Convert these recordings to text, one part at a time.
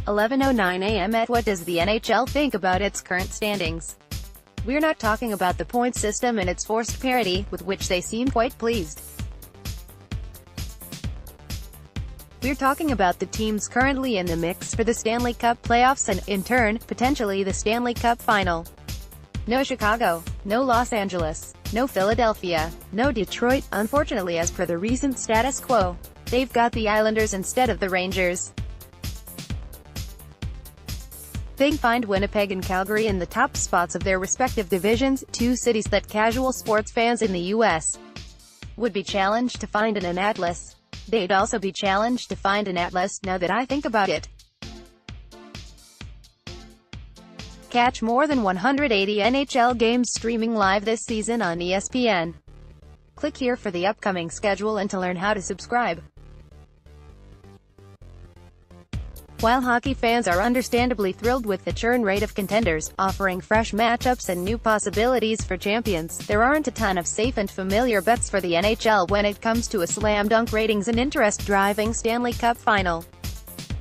11:09 a.m. What does the NHL think about its current standings? We're not talking about the point system and its forced parity, with which they seem quite pleased. We're talking about the teams currently in the mix for the Stanley Cup Playoffs and, in turn, potentially the Stanley Cup Final. No Chicago, no Los Angeles, no Philadelphia, no Detroit, unfortunately, as per the recent status quo. They've got the Islanders instead of the Rangers. They find Winnipeg and Calgary in the top spots of their respective divisions, two cities that casual sports fans in the U.S. would be challenged to find in an atlas. They'd also be challenged to find an atlas, now that I think about it. Catch more than 180 NHL games streaming live this season on ESPN. Click here for the upcoming schedule and to learn how to subscribe. While hockey fans are understandably thrilled with the churn rate of contenders, offering fresh matchups and new possibilities for champions, there aren't a ton of safe and familiar bets for the NHL when it comes to a slam-dunk ratings and interest-driving Stanley Cup Final.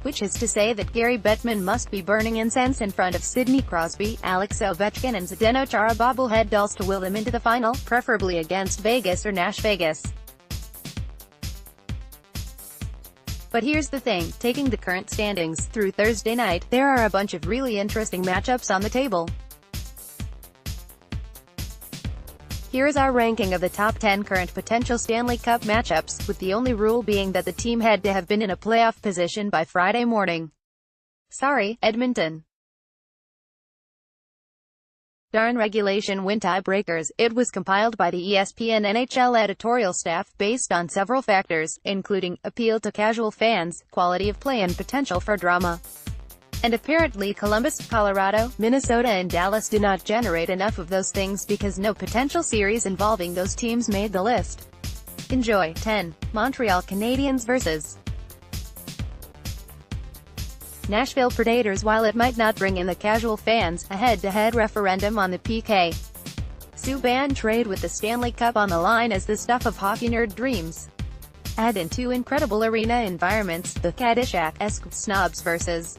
Which is to say that Gary Bettman must be burning incense in front of Sidney Crosby, Alex Ovechkin and Zdeno Chara bobblehead dolls to will them into the final, preferably against Vegas or Nash Vegas. But here's the thing, taking the current standings through Thursday night, there are a bunch of really interesting matchups on the table. Here is our ranking of the top 10 current potential Stanley Cup matchups, with the only rule being that the team had to have been in a playoff position by Friday morning. Sorry, Edmonton. Darn regulation win tiebreakers. It was compiled by the ESPN NHL editorial staff based on several factors, including appeal to casual fans, quality of play and potential for drama. And apparently Columbus, Colorado, Minnesota and Dallas do not generate enough of those things because no potential series involving those teams made the list. Enjoy. 10. Montreal Canadiens vs. Nashville Predators. While it might not bring in the casual fans, a head-to-head referendum on the PK Subban trade with the Stanley Cup on the line is the stuff of hockey nerd dreams. Add in two incredible arena environments, the Caddyshack-esque Snobs vs.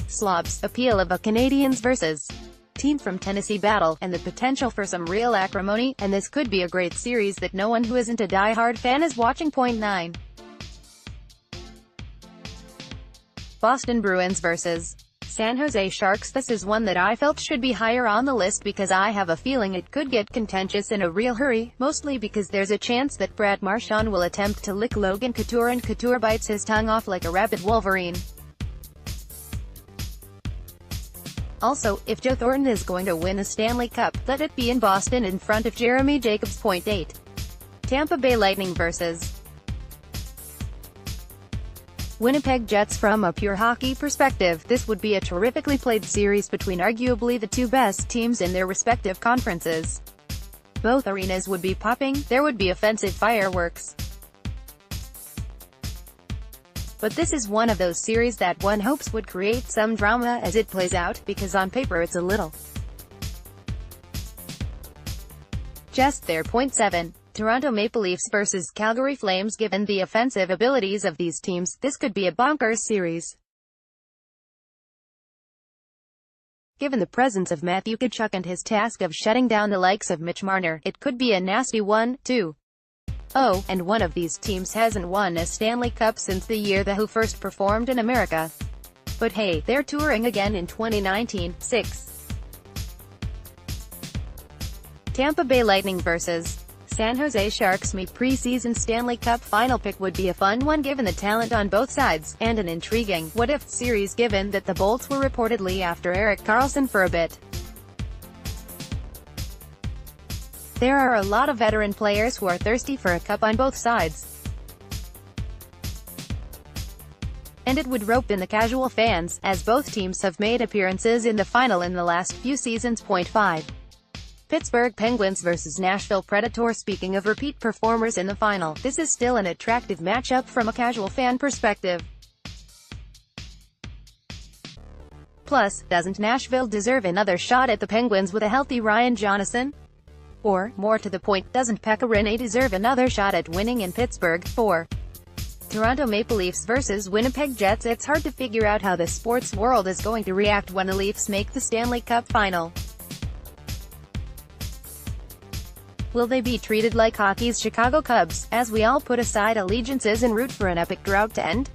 Slobs, appeal of a Canadiens vs. team from Tennessee battle, and the potential for some real acrimony, and this could be a great series that no one who isn't a die-hard fan is watching. 9. Boston Bruins vs. San Jose Sharks. This is one that I felt should be higher on the list because I have a feeling it could get contentious in a real hurry, mostly because there's a chance that Brad Marchand will attempt to lick Logan Couture and Couture bites his tongue off like a rabid Wolverine. Also, if Joe Thornton is going to win a Stanley Cup, let it be in Boston in front of Jeremy Jacobs. 8. Tampa Bay Lightning vs. Winnipeg Jets. From a pure hockey perspective, this would be a terrifically played series between arguably the two best teams in their respective conferences. Both arenas would be popping, there would be offensive fireworks. But this is one of those series that one hopes would create some drama as it plays out, because on paper it's a little just there. 7. Toronto Maple Leafs vs. Calgary Flames. Given the offensive abilities of these teams, this could be a bonkers series. Given the presence of Matthew Tkachuk and his task of shutting down the likes of Mitch Marner, it could be a nasty 1-2. Oh, and one of these teams hasn't won a Stanley Cup since the year the Who first performed in America. But hey, they're touring again in 2019. 6. Tampa Bay Lightning vs. San Jose Sharks. My preseason Stanley Cup Final pick would be a fun one given the talent on both sides, and an intriguing what-if series given that the Bolts were reportedly after Erik Karlsson for a bit. There are a lot of veteran players who are thirsty for a cup on both sides. And it would rope in the casual fans, as both teams have made appearances in the final in the last few seasons. 5. Pittsburgh Penguins vs. Nashville Predators. Speaking of repeat performers in the final, this is still an attractive matchup from a casual fan perspective. Plus, doesn't Nashville deserve another shot at the Penguins with a healthy Ryan Johnson? Or, more to the point, doesn't Pekka Rinne deserve another shot at winning in Pittsburgh? 4. Toronto Maple Leafs vs Winnipeg Jets. It's hard to figure out how the sports world is going to react when the Leafs make the Stanley Cup Final. Will they be treated like hockey's Chicago Cubs, as we all put aside allegiances and root for an epic drought to end?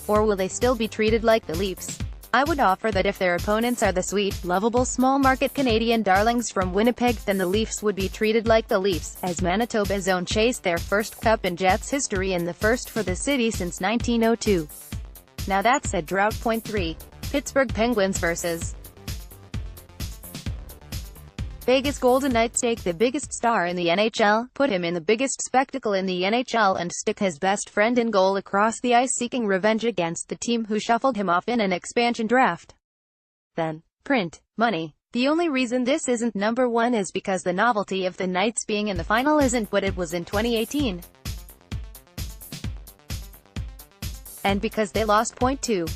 Or will they still be treated like the Leafs? I would offer that if their opponents are the sweet, lovable small-market Canadian darlings from Winnipeg, then the Leafs would be treated like the Leafs, as Manitoba's own chased their first cup in Jets history and the first for the city since 1902. Now that's a drought. Point 3. Pittsburgh Penguins vs. Vegas Golden Knights. Take the biggest star in the NHL, put him in the biggest spectacle in the NHL, and stick his best friend in goal across the ice seeking revenge against the team who shuffled him off in an expansion draft. Then, print money. The only reason this isn't number one is because the novelty of the Knights being in the final isn't what it was in 2018. And because they lost. Point 2.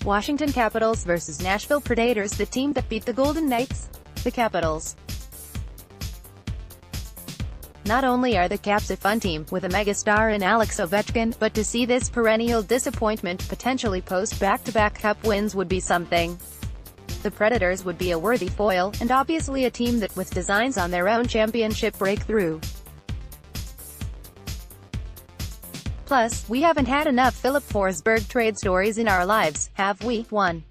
Washington Capitals vs Nashville Predators. The team that beat the Golden Knights, the Capitals. Not only are the Caps a fun team, with a megastar in Alex Ovechkin, but to see this perennial disappointment potentially post back-to-back cup wins would be something. The Predators would be a worthy foil, and obviously a team that with designs on their own championship breakthrough. Plus, we haven't had enough Philip Forsberg trade stories in our lives, have we? 1.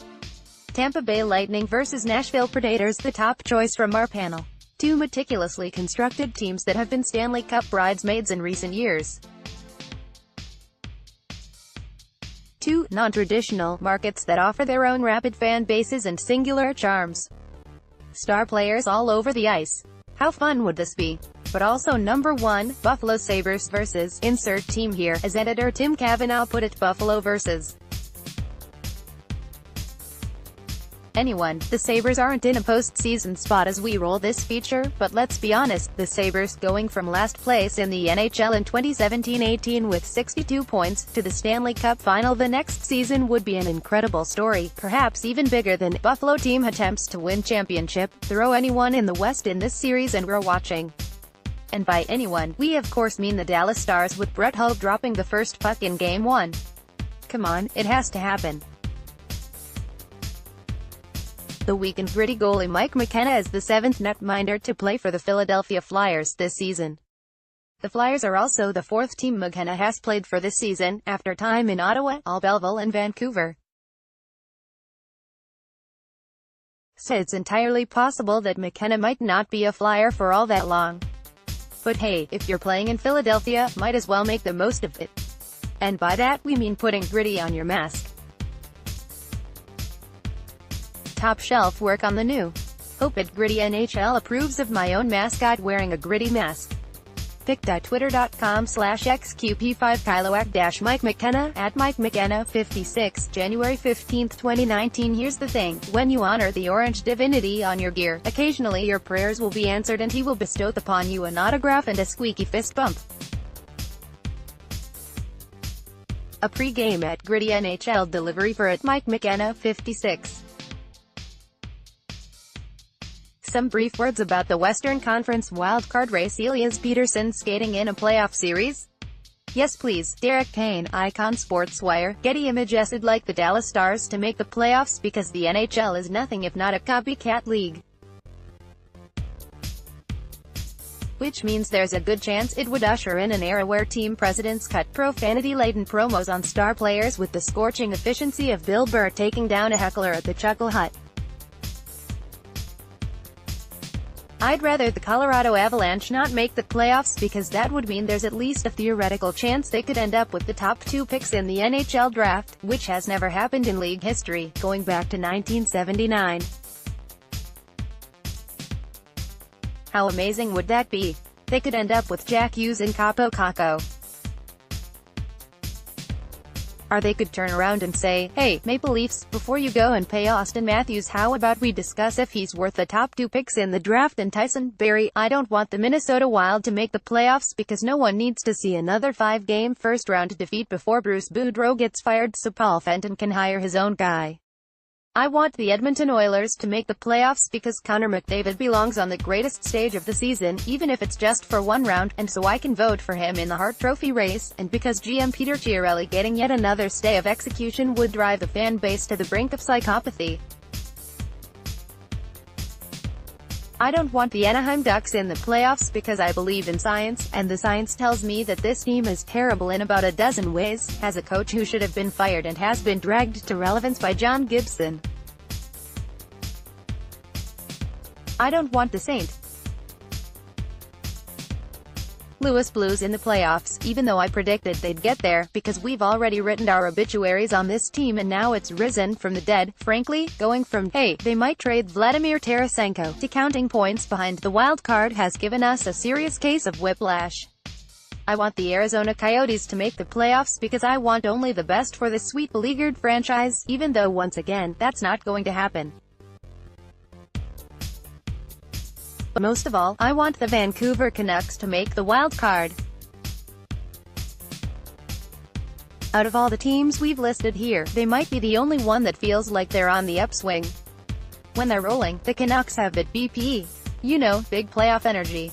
Tampa Bay Lightning vs Nashville Predators. The top choice from our panel. Two meticulously constructed teams that have been Stanley Cup bridesmaids in recent years. Two non-traditional markets that offer their own rapid fan bases and singular charms. Star players all over the ice. How fun would this be? But also number 1, Buffalo Sabres vs. insert team here, as editor Tim Cavanaugh put it, Buffalo vs. anyone. The Sabres aren't in a postseason spot as we roll this feature, but let's be honest, the Sabres, going from last place in the NHL in 2017-18 with 62 points, to the Stanley Cup Final the next season would be an incredible story, perhaps even bigger than Buffalo team attempts to win championship. Throw anyone in the West in this series and we're watching. And by anyone, we of course mean the Dallas Stars, with Brett Hull dropping the first puck in Game 1. Come on, it has to happen. The weak and gritty goalie Mike McKenna is the 7th netminder to play for the Philadelphia Flyers this season. The Flyers are also the 4th team McKenna has played for this season, after time in Ottawa, Belleville and Vancouver. So it's entirely possible that McKenna might not be a Flyer for all that long. But hey, if you're playing in Philadelphia, might as well make the most of it. And by that, we mean putting gritty on your mask. Top shelf work on the new. Hope it Gritty NHL approves of my own mascot wearing a gritty mask. pic.twitter.com/xqp5kiloac-Mike McKenna, @Mike McKenna 56, January 15, 2019. Here's the thing, when you honor the orange divinity on your gear, occasionally your prayers will be answered and he will bestow upon you an autograph and a squeaky fist bump. A pre-game @Gritty NHL delivery for @Mike McKenna 56. Some brief words about the Western Conference wildcard race. Elias Pettersson skating in a playoff series? Yes please. Derek Payne, Icon Sportswire, Getty Images. I'd like the Dallas Stars to make the playoffs because the NHL is nothing if not a copycat league. Which means there's a good chance it would usher in an era where team presidents cut profanity-laden promos on star players with the scorching efficiency of Bill Burr taking down a heckler at the Chuckle Hut. I'd rather the Colorado Avalanche not make the playoffs because that would mean there's at least a theoretical chance they could end up with the top 2 picks in the NHL draft, which has never happened in league history, going back to 1979. How amazing would that be? They could end up with Jack Hughes and Capo Caco. Or they could turn around and say, hey, Maple Leafs, before you go and pay Austin Matthews, how about we discuss if he's worth the top 2 picks in the draft? And Tyson Barrie, I don't want the Minnesota Wild to make the playoffs because no one needs to see another 5-game first-round defeat before Bruce Boudreau gets fired, so Paul Fenton can hire his own guy. I want the Edmonton Oilers to make the playoffs because Connor McDavid belongs on the greatest stage of the season, even if it's just for one round, and so I can vote for him in the Hart Trophy race, and because GM Peter Chiarelli getting yet another stay of execution would drive the fan base to the brink of psychopathy. I don't want the Anaheim Ducks in the playoffs because I believe in science, and the science tells me that this team is terrible in about a dozen ways, has a coach who should have been fired and has been dragged to relevance by John Gibson. I don't want the St. Louis Blues in the playoffs, even though I predicted they'd get there, because we've already written our obituaries on this team and now it's risen from the dead. Frankly, going from, hey, they might trade Vladimir Tarasenko, to counting points behind the wild card has given us a serious case of whiplash. I want the Arizona Coyotes to make the playoffs because I want only the best for this sweet beleaguered franchise, even though once again, that's not going to happen. But most of all, I want the Vancouver Canucks to make the wild card. Out of all the teams we've listed here, they might be the only one that feels like they're on the upswing. When they're rolling, the Canucks have that BP. You know, big playoff energy.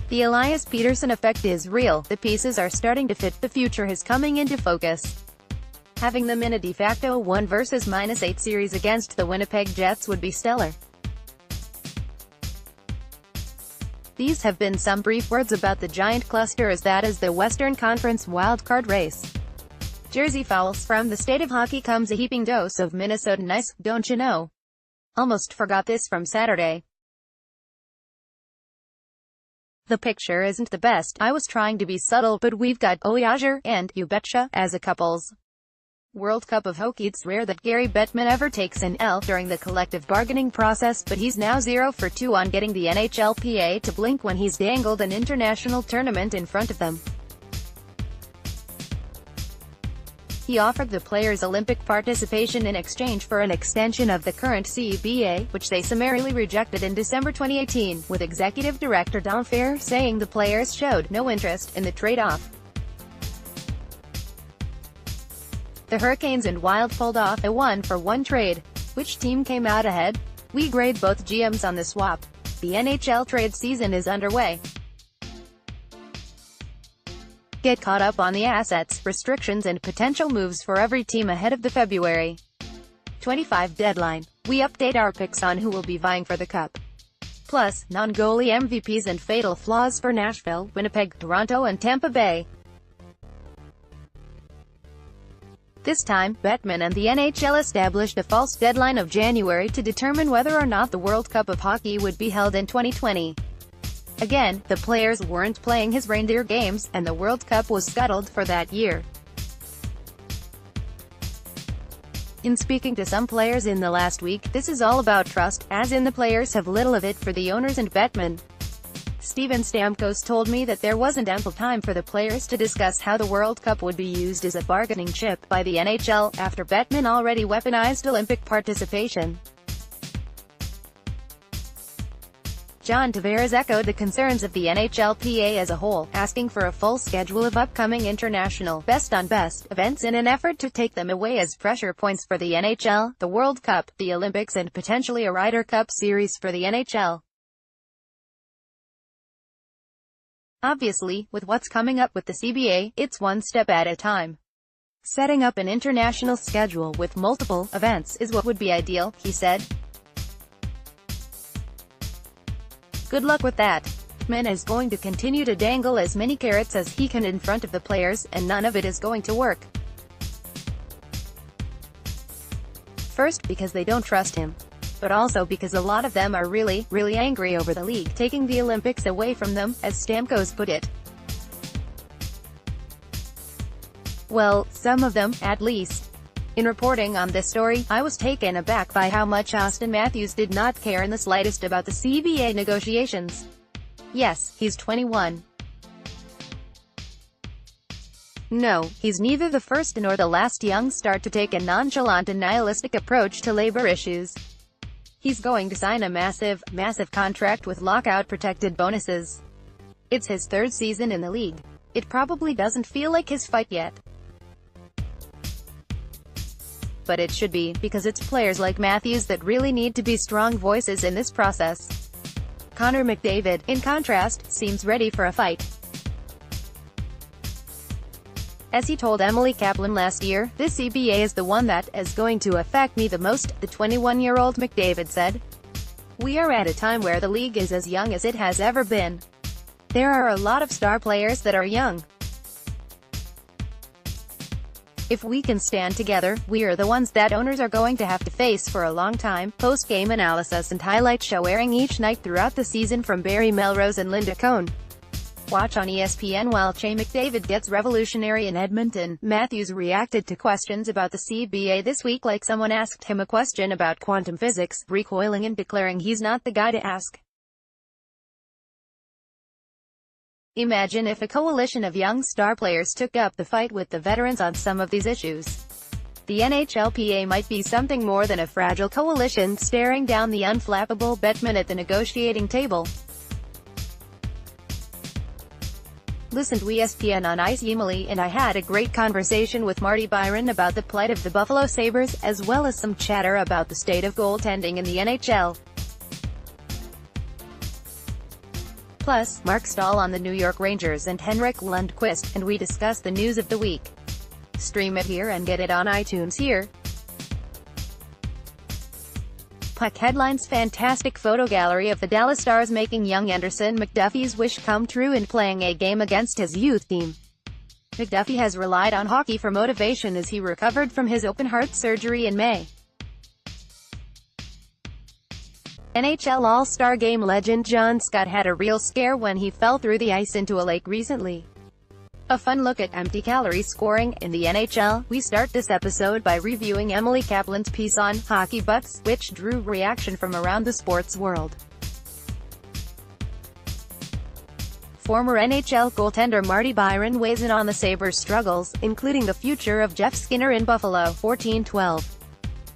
The Elias Pettersson effect is real, the pieces are starting to fit, the future is coming into focus. Having them in a de facto 1 versus -8 series against the Winnipeg Jets would be stellar. These have been some brief words about the giant cluster as that is the Western Conference wildcard race. Jersey Fowls, from the state of hockey comes a heaping dose of Minnesota nice, don't you know? Almost forgot this from Saturday. The picture isn't the best, I was trying to be subtle, but we've got Oyager and You Betcha as a couples. World Cup of Hockey. It's rare that Gary Bettman ever takes an L during the collective bargaining process, but he's now 0 for 2 on getting the NHLPA to blink when he's dangled an international tournament in front of them. He offered the players Olympic participation in exchange for an extension of the current CBA, which they summarily rejected in December 2018, with Executive Director Don Fair saying the players showed no interest in the trade-off. The Hurricanes and Wild pulled off a 1-for-1 trade. Which team came out ahead? We grade both GMs on the swap. The NHL trade season is underway. Get caught up on the assets, restrictions and potential moves for every team ahead of the February 25 deadline. We update our picks on who will be vying for the Cup. Plus, non-goalie MVPs and fatal flaws for Nashville, Winnipeg, Toronto and Tampa Bay. This time, Bettman and the NHL established a false deadline of January to determine whether or not the World Cup of Hockey would be held in 2020. Again, the players weren't playing his reindeer games, and the World Cup was scuttled for that year. In speaking to some players in the last week, this is all about trust, as in the players have little of it for the owners and Bettman. Steven Stamkos told me that there wasn't ample time for the players to discuss how the World Cup would be used as a bargaining chip by the NHL, after Bettman already weaponized Olympic participation. John Tavares echoed the concerns of the NHLPA as a whole, asking for a full schedule of upcoming international best-on-best events in an effort to take them away as pressure points for the NHL, the World Cup, the Olympics and potentially a Ryder Cup series for the NHL. Obviously, with what's coming up with the CBA, it's one step at a time. Setting up an international schedule with multiple events is what would be ideal, he said. Good luck with that. Bettman is going to continue to dangle as many carrots as he can in front of the players, and none of it is going to work. First, because they don't trust him. But also because a lot of them are really angry over the league taking the Olympics away from them, as Stamkos put it. Well, some of them, at least. In reporting on this story, I was taken aback by how much Austin Matthews did not care in the slightest about the CBA negotiations. Yes, he's 21. No, he's neither the first nor the last young star to take a nonchalant and nihilistic approach to labor issues. He's going to sign a massive contract with lockout-protected bonuses. It's his 3rd season in the league. It probably doesn't feel like his fight yet. But it should be, because it's players like Matthews that really need to be strong voices in this process. Connor McDavid, in contrast, seems ready for a fight. As he told Emily Kaplan last year, "This CBA is the one that is going to affect me the most," the 21-year-old McDavid said. "We are at a time where the league is as young as it has ever been. There are a lot of star players that are young. If we can stand together, we are the ones that owners are going to have to face for a long time." Post-game analysis and highlight show airing each night throughout the season from Barry Melrose and Linda Cohn. Watch on ESPN while Che McDavid gets revolutionary in Edmonton. Matthews reacted to questions about the CBA this week like someone asked him a question about quantum physics, recoiling and declaring he's not the guy to ask. "Imagine if a coalition of young star players took up the fight with the veterans on some of these issues. The NHLPA might be something more than a fragile coalition staring down the unflappable Bettman at the negotiating table." Listen to ESPN on Ice. Emily and I had a great conversation with Marty Byron about the plight of the Buffalo Sabres, as well as some chatter about the state of goaltending in the NHL. Plus, Mark Stahl on the New York Rangers and Henrik Lundqvist, and we discuss the news of the week. Stream it here and get it on iTunes here. Puck headlines: fantastic photo gallery of the Dallas Stars making young Anderson McDuffie's wish come true in playing a game against his youth team. McDuffie has relied on hockey for motivation as he recovered from his open-heart surgery in May. NHL All-Star Game legend John Scott had a real scare when he fell through the ice into a lake recently. A fun look at empty-calorie scoring in the NHL. We start this episode by reviewing Emily Kaplan's piece on hockey butts, which drew reaction from around the sports world. Former NHL goaltender Marty Byron weighs in on the Sabres' struggles, including the future of Jeff Skinner in Buffalo. 14-12.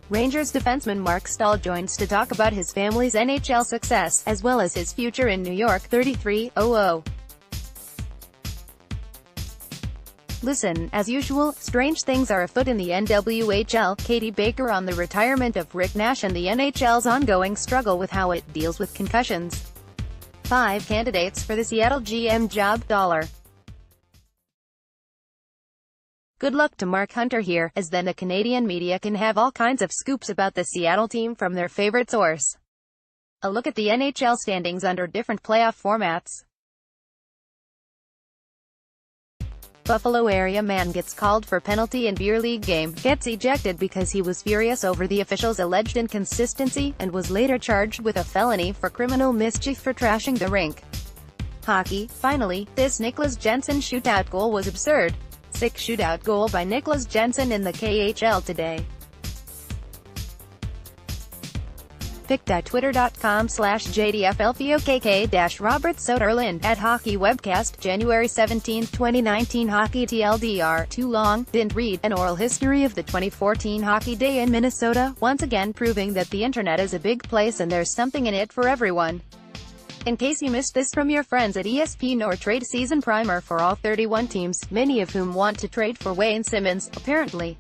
Rangers defenseman Mark Stahl joins to talk about his family's NHL success, as well as his future in New York. 33-00. Listen, as usual, strange things are afoot in the NWHL. Katie Baker on the retirement of Rick Nash and the NHL's ongoing struggle with how it deals with concussions. 5 candidates for the Seattle GM job. Good luck to Mark Hunter here, as then the Canadian media can have all kinds of scoops about the Seattle team from their favorite source. A look at the NHL standings under different playoff formats. Buffalo area man gets called for penalty in beer league game, gets ejected because he was furious over the official's alleged inconsistency, and was later charged with a felony for criminal mischief for trashing the rink. Hockey, finally, this Niklas Jensen shootout goal was absurd. Sick shootout goal by Niklas Jensen in the KHL today. Pic.twitter.com/JDFLFOKK-Robert Soderlind at Hockey Webcast, January 17, 2019. Hockey TLDR, too long, didn't read, an oral history of the 2014 Hockey Day in Minnesota, once again proving that the internet is a big place and there's something in it for everyone. In case you missed this from your friends at ESPN, or trade season primer for all 31 teams, many of whom want to trade for Wayne Simmons, apparently.